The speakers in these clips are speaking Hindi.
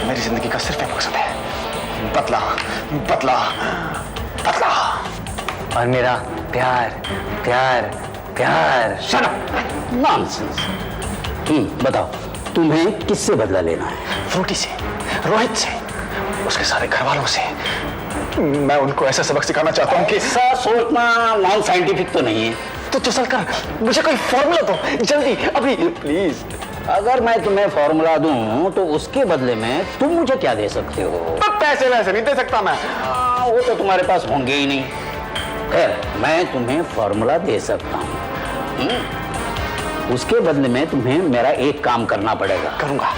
मेरी जिंदगी का सिर्फ एक मकसद है, बदला बदला बदला। और मेरा प्यार प्यार प्यार। Shut up, nonsense. बताओ तुम्हें किससे बदला लेना है? फ्रूटी से, रोहित से, उसके सारे घर वालों से। मैं उनको ऐसा सबक सिखाना चाहता हूँ कि ऐसा सोचना नॉन साइंटिफिक तो नहीं है। तो चल कर मुझे कोई फॉर्मूला दो जल्दी अभी प्लीज। अगर मैं तुम्हें फॉर्मूला दूं तो उसके बदले में तुम मुझे क्या दे सकते हो? पैसे वैसे नहीं दे सकता मैं। वो तो तुम्हारे पास होंगे ही नहीं। खैर, मैं तुम्हें फॉर्मूला दे सकता हूँ। उसके बदले में तुम्हें मेरा एक काम करना पड़ेगा। करूंगा।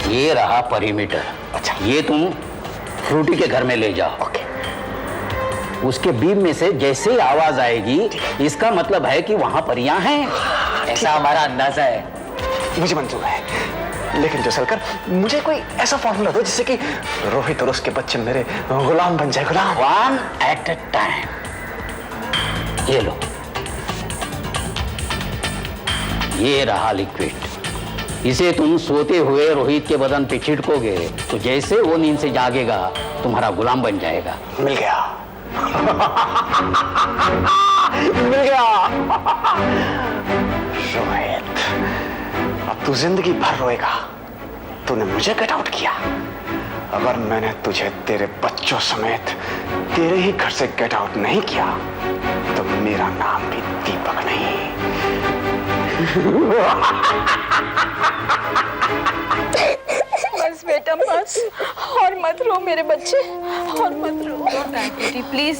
ये रहा परिमीटर। अच्छा। ये तुम फ्रूटी के घर में ले जाओ। ओके। उसके बीम में से जैसे ही आवाज आएगी, इसका मतलब है कि वहां परियां हैं। ऐसा हमारा अंदाजा है। मुझे मंजूर है, लेकिन जो सलकर मुझे कोई ऐसा फॉर्मूला दो जिससे कि रोहित और उसके बच्चे मेरे गुलाम बन जाए। गुलाम। One at a time. ये लो, ये रहा लिक्विड। इसे तुम सोते हुए रोहित के बदन पे छिड़कोगे तो जैसे वो नींद से जागेगा तुम्हारा गुलाम बन जाएगा। मिल गया। मिल गया। रोहित, अब तू जिंदगी भर रोएगा। तूने मुझे गेट आउट किया। अगर मैंने तुझे तेरे बच्चों समेत तेरे ही घर से गेट आउट नहीं किया तो मेरा नाम भी दीपक नहीं। बस बेटा बस, और मत रो मेरे बच्चे, और मत रो। बेटी प्लीज,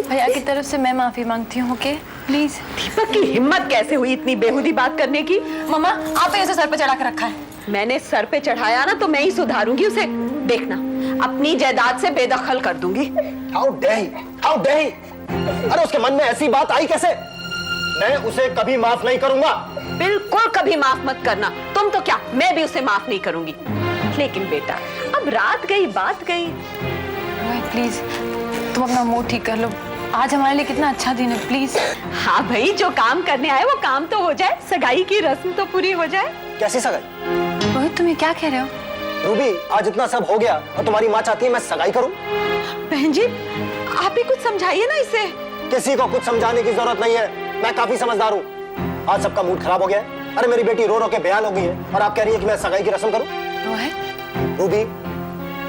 भैया की तरफ से मैं माफी मांगती हूँ। Okay please. दीपक की हिम्मत कैसे हुई इतनी बेहुदी बात करने की? मम्मा आपने उसे सर पे चढ़ा कर रखा है। मैंने सर पे चढ़ाया ना तो मैं ही सुधारूंगी उसे। देखना, अपनी जायदाद से बेदखल कर दूंगी। How dare, how dare. अरे उसके मन में ऐसी बात आई कैसे? मैं उसे कभी माफ नहीं करूंगा। बिल्कुल कभी माफ मत करना। तुम तो क्या, मैं भी उसे माफ नहीं करूंगी। लेकिन बेटा, अब रात गई बात गई। प्लीज तुम अपना मूड ठीक कर लो। आज हमारे लिए कितना अच्छा दिन है। प्लीज। हाँ भाई, जो काम करने आए वो काम तो हो जाए, सगाई की रस्म तो पूरी हो जाए। कैसी सगाई? रोहित तुम ये क्या कह रहे हो? रूबी, आज इतना सब हो गया और तुम्हारी माँ चाहती है मैं सगाई करूं? बहन जी, आप ही कुछ समझाइए ना इसे। किसी को कुछ समझाने की जरूरत नहीं है, मैं काफी समझदार हूँ। आज सबका मूड खराब हो गया है। अरे मेरी बेटी रो रो के बेहाल हो गई है और आप कह रही है कि मैं सगाई की रस्म करूं? रोहित। रूबी,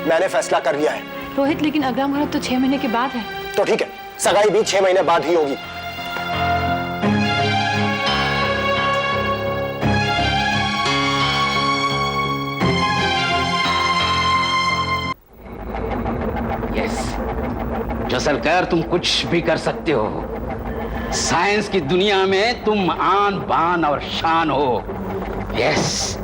मैंने फैसला कर लिया है। रोहित, लेकिन अगला मुहूर्त तो 6 महीने के बाद है। तो ठीक है, सगाई भी 6 महीने बाद ही होगी। जसलकर, तुम कुछ भी कर सकते हो। साइंस की दुनिया में तुम आन बान और शान हो। यस।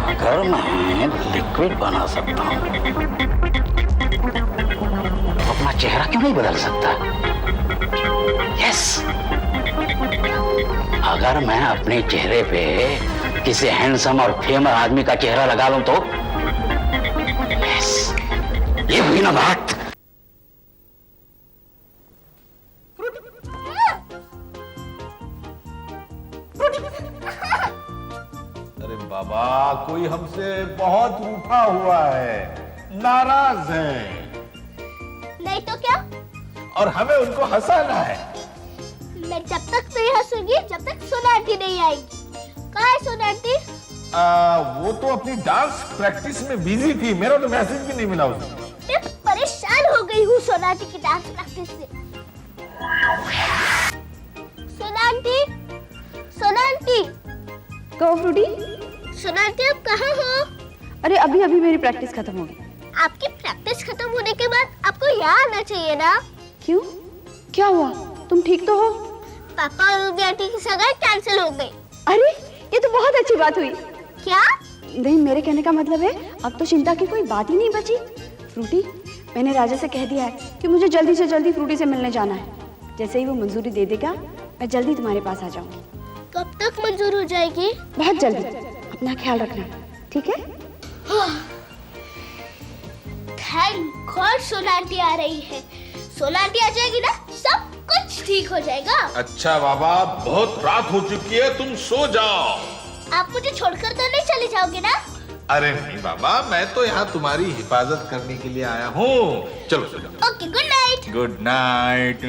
अगर मैं लिक्विड बना सकता हूं तो अपना चेहरा क्यों नहीं बदल सकता? यस। अगर मैं अपने चेहरे पे किसी हैंडसम और फेमस आदमी का चेहरा लगा लूं तो यस, ये हुई ना बात। अरे बाबा, कोई हमसे बहुत रूठा हुआ है, नाराज है। नहीं तो क्या? और हमें उनको हंसाना है। मैं जब तक नहीं हंसूंगी जब तक सोना आंटी नहीं आएगी। कहाँ है सोना आंटी? वो तो अपनी डांस प्रैक्टिस में बिजी थी, मेरा तो मैसेज भी नहीं मिला उसे। मैं परेशान हो गई हूँ सोना आंटी की डांस प्रैक्टिस से। सोना आंटी, सोना आंटी। कहो फ्रूटी। सोना आंटी, आप कहाँ हो? अरे अभी अभी मेरी प्रैक्टिस खत्म होगी। आपकी प्रैक्टिस खत्म होने के बाद आपको यहाँ आना चाहिए ना। क्यों, क्या हुआ? तुम ठीक तो हो? पापा और रूबी आंटी की सगाई कैंसिल हो गई। अरे ये तो बहुत अच्छी बात हुई। क्या? नहीं, मेरे कहने का मतलब है अब तो चिंता की कोई बात ही नहीं बची। फ्रूटी, मैंने राजा से कह दिया है कि मुझे जल्दी से जल्दी फ्रूटी से मिलने जाना है। जैसे ही वो मंजूरी दे देगा मैं जल्दी तुम्हारे पास आ जाऊंगी। कब तक मंजूर हो जाएगी? बहुत जल्दी। अपना ख्याल रखना, ठीक है? थैंक गॉड सोना आंटी आ रही है। सोना आंटी आ जाएगी ना, सब कुछ ठीक हो जाएगा। अच्छा बाबा, बहुत रात हो चुकी है, तुम सो जाओ। आप मुझे छोड़कर तो नहीं चले जाओगे ना? अरे नहीं बाबा, मैं तो यहाँ तुम्हारी हिफाजत करने के लिए आया हूँ। चलो चलो। Okay, good night. Good night.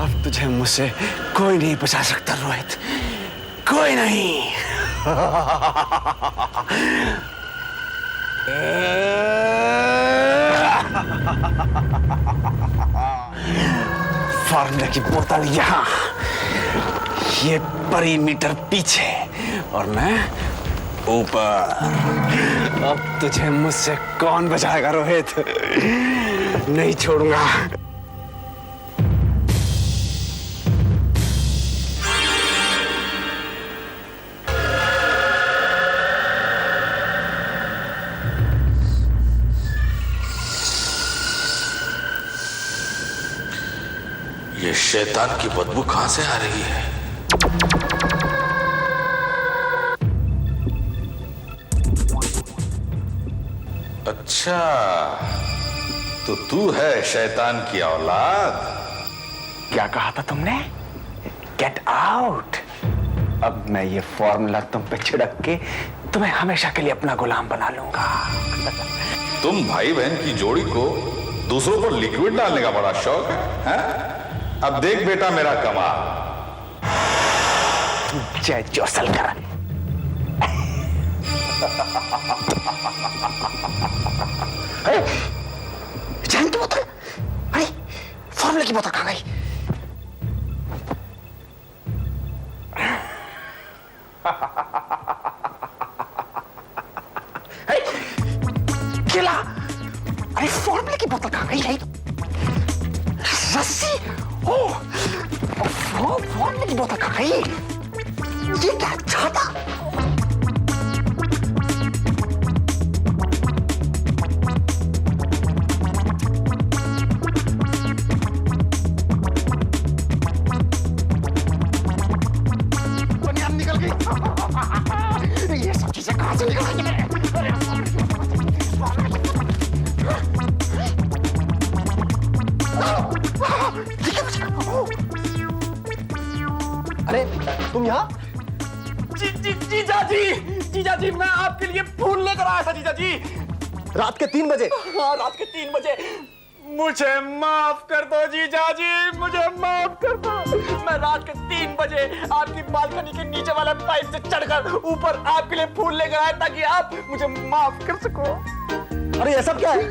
अब तुझे मुझसे कोई नहीं बचा सकता रोहित, कोई नहीं। फॉर्मूला की बोतल यहाँ, ये परिमीटर पीछे और मैं ऊपर। अब तुझे मुझसे कौन बचाएगा रोहित? नहीं छोड़ूंगा। ये शैतान की बदबू कहां से आ रही है? अच्छा, तो तू है शैतान की औलाद। क्या कहा था तुमने? Get out. अब मैं ये फॉर्मूला तुम पे छिड़क के तुम्हें हमेशा के लिए अपना गुलाम बना लूंगा। तुम भाई बहन की जोड़ी को दूसरों पर लिक्विड डालने का बड़ा शौक है? अब देख बेटा मेरा कमाल। जय जोसल कर। जैन की बोतल, अरे फॉर्मूला की बोतल कहाँ गई? केला, अरे फॉर्मूला की बोतल कहाँ गई? रस्सी, ओह, फॉर्मूला की बोतल कहाँ गई? ये क्या छाता? बनियान निकल गई। ये सब चीजें कहाँ से निकल आई? अरे तुम यहाँ? जीजा जी, मैं आपके लिए फूल लेकर आया था जीजा जी। रात के 3 बजे? हाँ, रात के 3 बजे। मुझे माफ कर दो जीजा जी, मुझे माफ कर दो। मैं रात के 3 बजे आपकी बालकनी के नीचे वाले पाइप से चढ़कर ऊपर आपके लिए फूल लेकर आया ताकि आप मुझे माफ कर सको। अरे ये सब क्या है?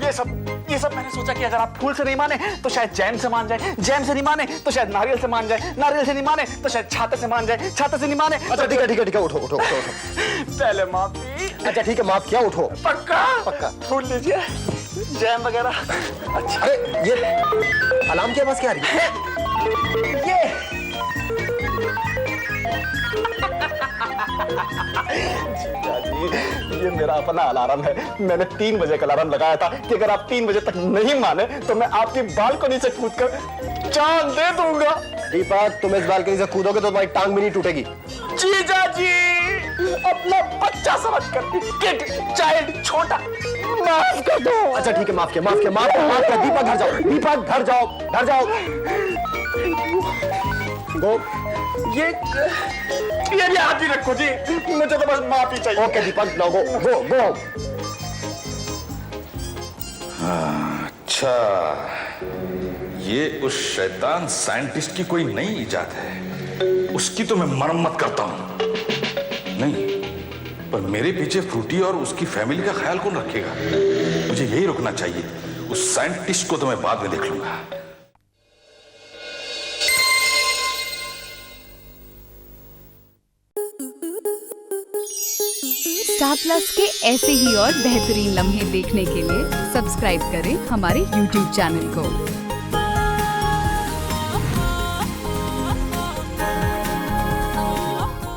ये सब मैंने सोचा कि अगर आप फूल से नहीं माने तो शायद जैम से मान जाए, जैम से नहीं माने तो शायद नारियल से मान जाए, नारियल से नहीं माने तो शायद छाते से मान जाए, छाते से नहीं माने। अच्छा ठीक है, उठो। पहले माफी। अच्छा ठीक है, माफ किया, उठो। पक्का फूल लीजिए, जैम वगैरह। अच्छा, अरे ये अलार्म की आवाज क्या आ रही है? ये मेरा अपना अलार्म है। मैंने 3 बजे का अलार्म लगाया था कि अगर आप 3 बजे तक नहीं माने तो मैं आपकी बालकनी से कूदकर जान दे दूंगा। दीपक, तुम इस बालकनी से कूदोगे तो तुम्हारी टांग भी नहीं टूटेगी। जीजा जी, अपना बच्चा समझकर, किड, चाइल्ड, छोटा, माफ कर दो। अच्छा ठीक है, माफ किया। दीपक घर जाओ। गो। ये भी हाथ ही रखो जी, मुझे तो बस माफी चाहिए। ओके दीपक, लो गो। अच्छा, ये उस शैतान साइंटिस्ट की कोई नई इजाद है। उसकी तो मैं मरम्मत करता हूं। नहीं, पर मेरे पीछे फ्रूटी और उसकी फैमिली का ख्याल कौन रखेगा? मुझे यही रुकना चाहिए। उस साइंटिस्ट को तो मैं बाद में देख लूंगा। स्टार प्लस के ऐसे ही और बेहतरीन लम्हे देखने के लिए सब्सक्राइब करें हमारे YouTube चैनल को।